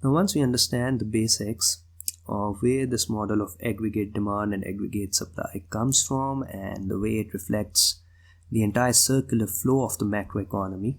Now, once we understand the basics of where this model of aggregate demand and aggregate supply comes from and the way it reflects the entire circular flow of the macroeconomy,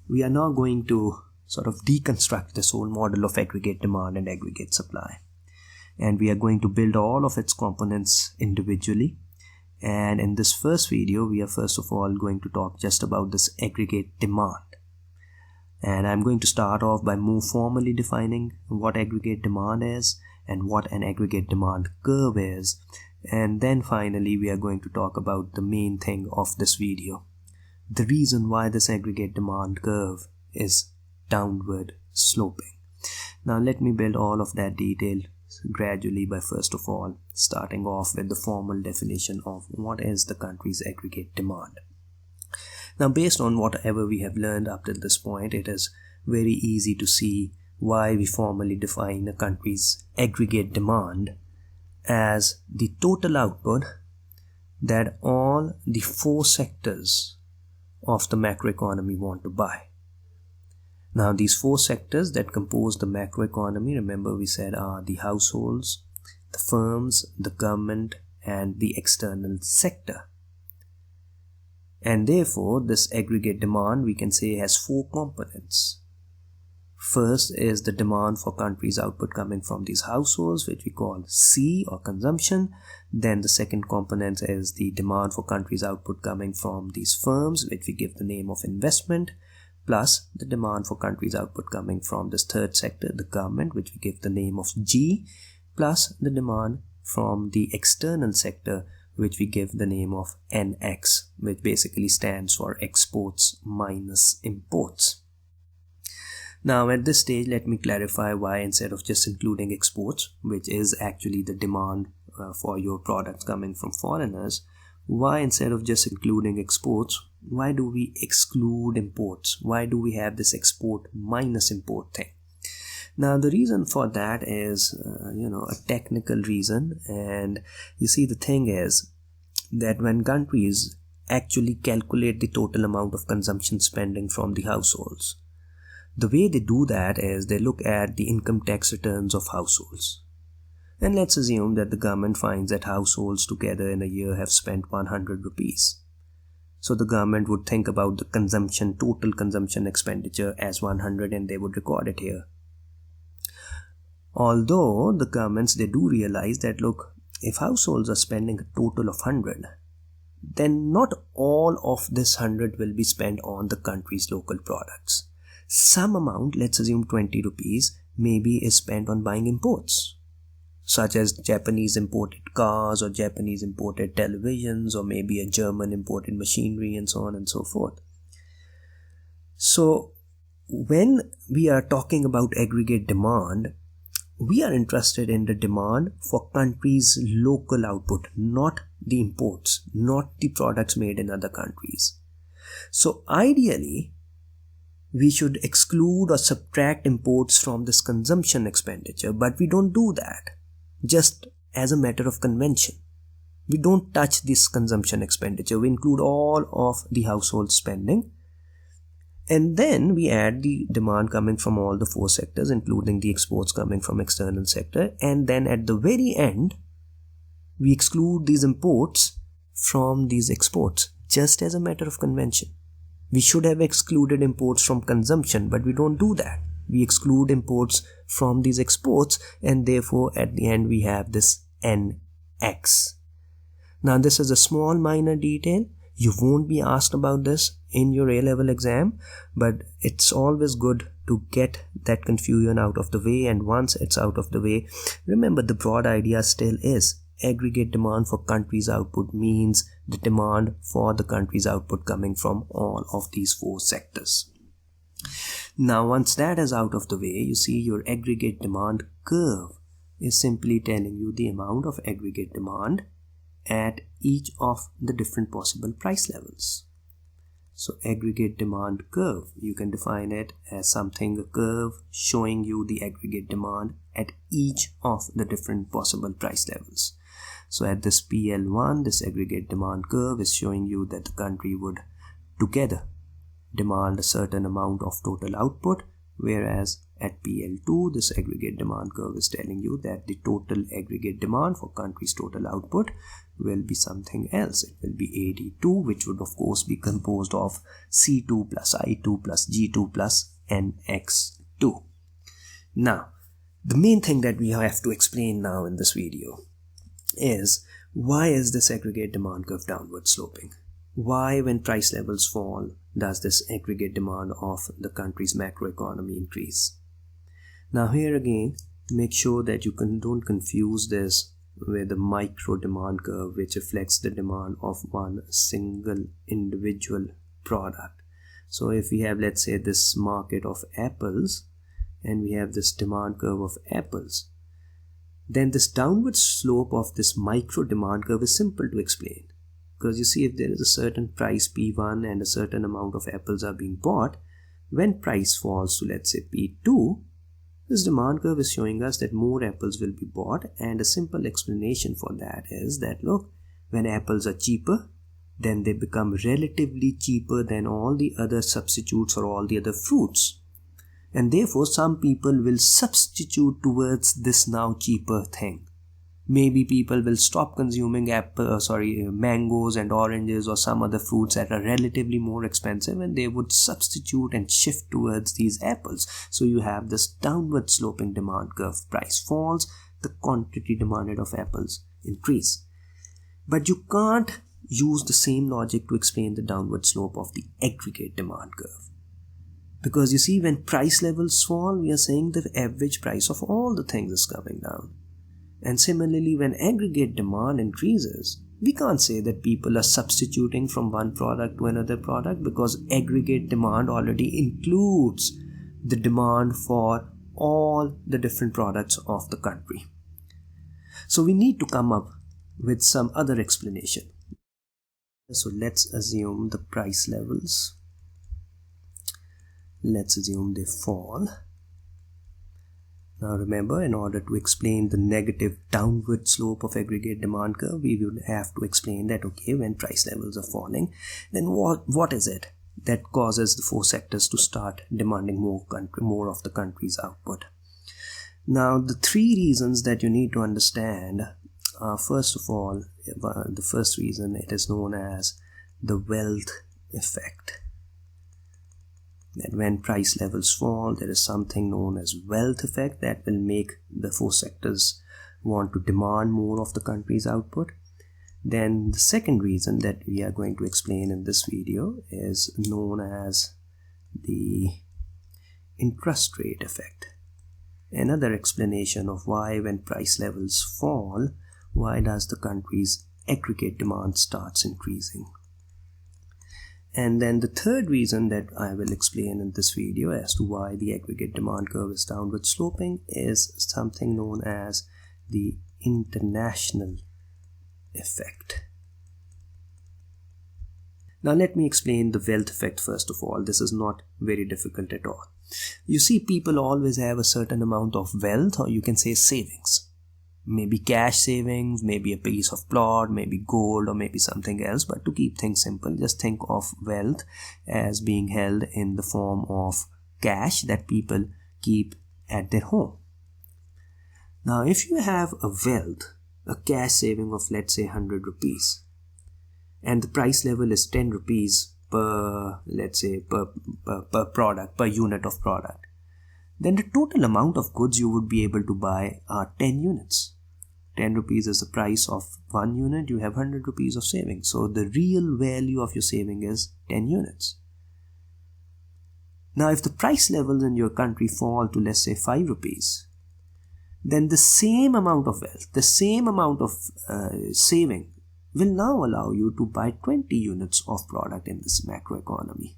we are now going to sort of deconstruct this whole model of aggregate demand and aggregate supply. And we are going to build all of its components individually. And in this first video, we are first of all going to talk just about this aggregate demand. And I'm going to start off by more formally defining what aggregate demand is and what an aggregate demand curve is. And then finally, we are going to talk about the main thing of this video, the reason why this aggregate demand curve is downward sloping. Now, let me build all of that detail gradually by first of all starting off with the formal definition of what is the country's aggregate demand. Now, based on whatever we have learned up to this point, it is very easy to see why we formally define a country's aggregate demand as the total output that all the four sectors of the macroeconomy want to buy. Now, these four sectors that compose the macroeconomy, remember we said, are the households, the firms, the government, and the external sector. And therefore, this aggregate demand, we can say, has four components. First is the demand for country's output coming from these households, which we call C or consumption. Then the second component is the demand for country's output coming from these firms, which we give the name of investment, plus the demand for country's output coming from this third sector, the government, which we give the name of G, plus the demand from the external sector, which we give the name of NX, which basically stands for exports minus imports. Now, at this stage, let me clarify why instead of just including exports, which is actually the demand for your products coming from foreigners, why instead of just including exports, why do we exclude imports? Why do we have this export minus import thing? Now, the reason for that is, a technical reason. And you see, the thing is that when countries actually calculate the total amount of consumption spending from the households, the way they do that is they look at the income tax returns of households. And let's assume that the government finds that households together in a year have spent 100 rupees. So the government would think about the total consumption expenditure as 100 and they would record it here. Although the governments, they do realize that, look, if households are spending a total of 100, then not all of this 100 will be spent on the country's local products. Some amount, let's assume 20 rupees, maybe is spent on buying imports, such as Japanese imported cars or Japanese imported televisions or maybe a German imported machinery and so on and so forth. So when we are talking about aggregate demand, we are interested in the demand for countries' local output, not the imports, not the products made in other countries. So ideally, we should exclude or subtract imports from this consumption expenditure, but we don't do that just as a matter of convention. We don't touch this consumption expenditure. We include all of the household spending. And then we add the demand coming from all the four sectors, including the exports coming from external sector. And then at the very end, we exclude these imports from these exports, just as a matter of convention. We should have excluded imports from consumption, but we don't do that. We exclude imports from these exports, and therefore at the end we have this NX. Now, this is a small minor detail. You won't be asked about this in your A-level exam, but it's always good to get that confusion out of the way. And once it's out of the way, remember the broad idea still is aggregate demand for country's output means the demand for the country's output coming from all of these four sectors. Now, once that is out of the way, you see your aggregate demand curve is simply telling you the amount of aggregate demand at each of the different possible price levels. So aggregate demand curve, you can define it as something, a curve showing you the aggregate demand at each of the different possible price levels. So at this PL1, this aggregate demand curve is showing you that the country would together demand a certain amount of total output, whereas at PL2, this aggregate demand curve is telling you that the total aggregate demand for country's total output will be something else. It will be AD2, which would of course be composed of C2 plus I2 plus G2 plus NX2. Now, the main thing that we have to explain now in this video is, why is this aggregate demand curve downward sloping? Why, when price levels fall, does this aggregate demand of the country's macroeconomy increase? Now here again, make sure that you don't confuse this with the micro demand curve, which reflects the demand of one single individual product. So if we have, let's say, this market of apples and we have this demand curve of apples, then this downward slope of this micro demand curve is simple to explain. Because you see, if there is a certain price P1 and a certain amount of apples are being bought, when price falls to, let's say, P2, this demand curve is showing us that more apples will be bought, and a simple explanation for that is that, look, when apples are cheaper, then they become relatively cheaper than all the other substitutes or all the other fruits. And therefore, some people will substitute towards this now cheaper thing. Maybe people will stop consuming mangoes and oranges or some other fruits that are relatively more expensive, and they would substitute and shift towards these apples. So you have this downward sloping demand curve. Price falls, the quantity demanded of apples increase. But you can't use the same logic to explain the downward slope of the aggregate demand curve. Because you see, when price levels fall, we are saying the average price of all the things is coming down. And similarly, when aggregate demand increases, we can't say that people are substituting from one product to another product, because aggregate demand already includes the demand for all the different products of the country. So we need to come up with some other explanation. So let's assume the price levels, let's assume they fall. Now remember, in order to explain the negative downward slope of aggregate demand curve, we will have to explain that, okay, when price levels are falling, then what is it that causes the four sectors to start demanding more of the country's output? Now, the three reasons that you need to understand are, first of all, the first reason, it is known as the wealth effect. That when price levels fall, there is something known as wealth effect that will make the four sectors want to demand more of the country's output. Then the second reason that we are going to explain in this video is known as the interest rate effect. Another explanation of why, when price levels fall, why does the country's aggregate demand starts increasing. And then the third reason that I will explain in this video as to why the aggregate demand curve is downward sloping is something known as the international effect. Now let me explain the wealth effect first of all. This is not very difficult at all. You see, people always have a certain amount of wealth, or you can say savings. Maybe cash savings, maybe a piece of plot, maybe gold, or maybe something else. But to keep things simple, just think of wealth as being held in the form of cash that people keep at their home. Now, if you have a cash saving of, let's say, 100 rupees, and the price level is 10 rupees per, let's say, per product, per unit of product, then the total amount of goods you would be able to buy are 10 units. 10 rupees is the price of 1 unit, you have 100 rupees of savings. So the real value of your saving is 10 units. Now, if the price levels in your country fall to, let's say, 5 rupees, then the same amount of wealth, the same amount of saving will now allow you to buy 20 units of product in this macroeconomy.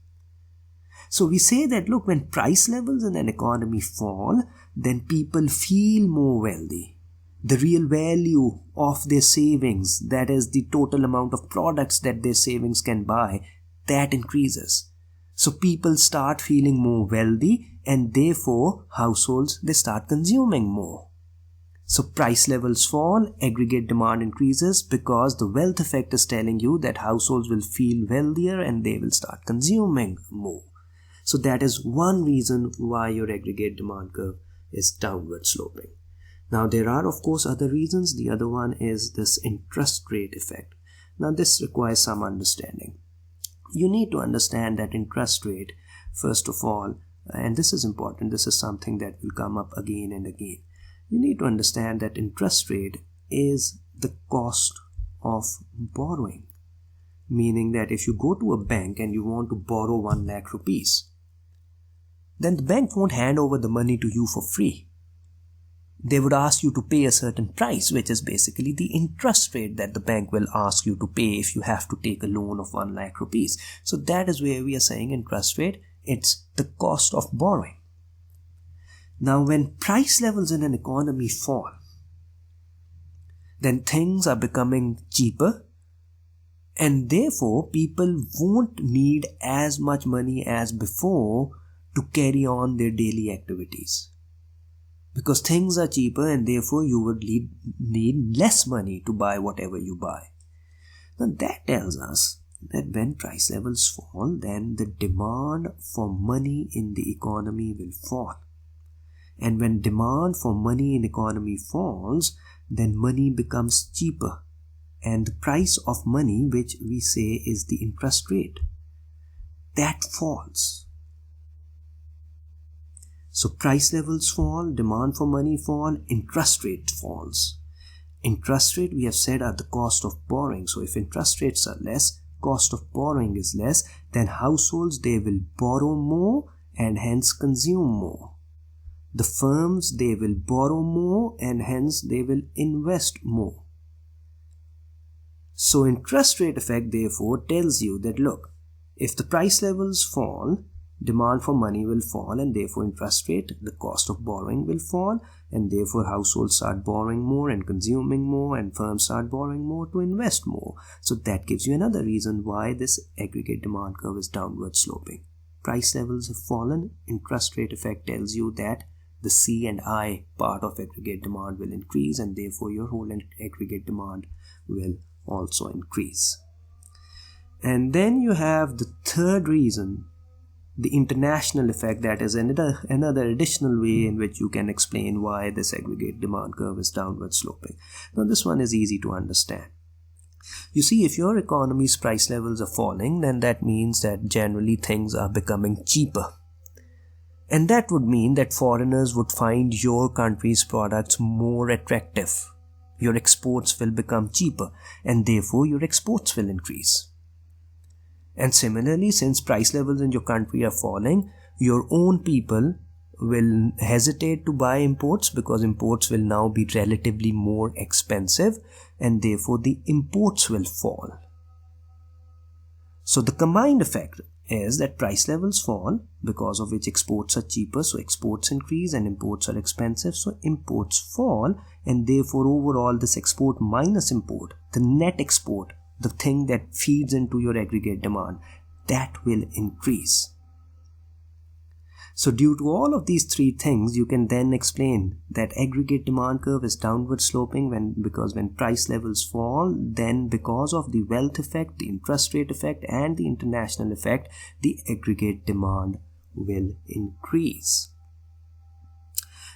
So we say that, look, when price levels in an economy fall, then people feel more wealthy. The real value of their savings, that is the total amount of products that their savings can buy, that increases. So people start feeling more wealthy, and therefore households, they start consuming more. So price levels fall, aggregate demand increases, because the wealth effect is telling you that households will feel wealthier and they will start consuming more. So that is one reason why your aggregate demand curve is downward sloping. Now there are of course other reasons. The other one is this interest rate effect. Now this requires some understanding. You need to understand that interest rate, first of all, and this is important, this is something that will come up again and again. You need to understand that interest rate is the cost of borrowing. Meaning that if you go to a bank and you want to borrow 1 lakh rupees, then the bank won't hand over the money to you for free. They would ask you to pay a certain price, which is basically the interest rate that the bank will ask you to pay if you have to take a loan of 1 lakh rupees. So that is where we are saying interest rate, it's the cost of borrowing. Now when price levels in an economy fall, then things are becoming cheaper, and therefore people won't need as much money as before to carry on their daily activities. Because things are cheaper and therefore you would need less money to buy whatever you buy. Now that tells us that when price levels fall, then the demand for money in the economy will fall. And when demand for money in economy falls, then money becomes cheaper. And the price of money, which we say is the interest rate, that falls. So price levels fall, demand for money fall, interest rate falls. Interest rate, we have said, are the cost of borrowing. So if interest rates are less, cost of borrowing is less, then households, they will borrow more and hence consume more. The firms, they will borrow more and hence they will invest more. So interest rate effect therefore tells you that look, if the price levels fall, demand for money will fall, and therefore interest rate, the cost of borrowing, will fall, and therefore households start borrowing more and consuming more, and firms start borrowing more to invest more. So that gives you another reason why this aggregate demand curve is downward sloping. Price levels have fallen, interest rate effect tells you that the C and I part of aggregate demand will increase, and therefore your whole aggregate demand will also increase. And then you have the third reason, the international effect. That is another additional way in which you can explain why this aggregate demand curve is downward sloping. Now this one is easy to understand. You see, if your economy's price levels are falling, then that means that generally things are becoming cheaper. And that would mean that foreigners would find your country's products more attractive. Your exports will become cheaper, and therefore your exports will increase. And similarly, since price levels in your country are falling, your own people will hesitate to buy imports because imports will now be relatively more expensive, and therefore the imports will fall. So the combined effect is that price levels fall, because of which exports are cheaper, so exports increase, and imports are expensive, so imports fall, and therefore overall this export minus import, the net export, the thing that feeds into your aggregate demand, that will increase. So due to all of these three things, you can then explain that aggregate demand curve is downward sloping because when price levels fall, then because of the wealth effect, the interest rate effect, and the international effect, the aggregate demand will increase.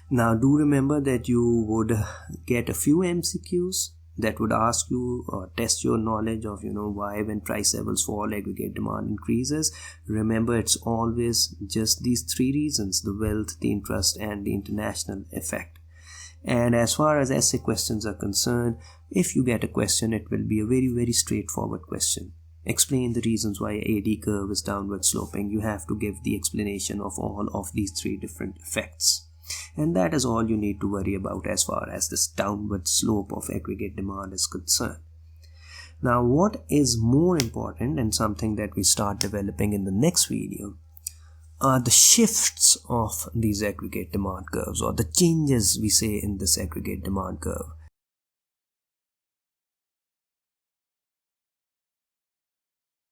Now do remember that you would get a few MCQs that would ask you or test your knowledge of why when price levels fall aggregate demand increases. Remember, it's always just these three reasons: the wealth, the interest, and the international effect. And as far as essay questions are concerned, if you get a question, it will be a very, very straightforward question. Explain the reasons why AD curve is downward sloping. You have to give the explanation of all of these three different effects. And that is all you need to worry about as far as this downward slope of aggregate demand is concerned. Now, what is more important, and something that we start developing in the next video, are the shifts of these aggregate demand curves, or the changes we say in this aggregate demand curve.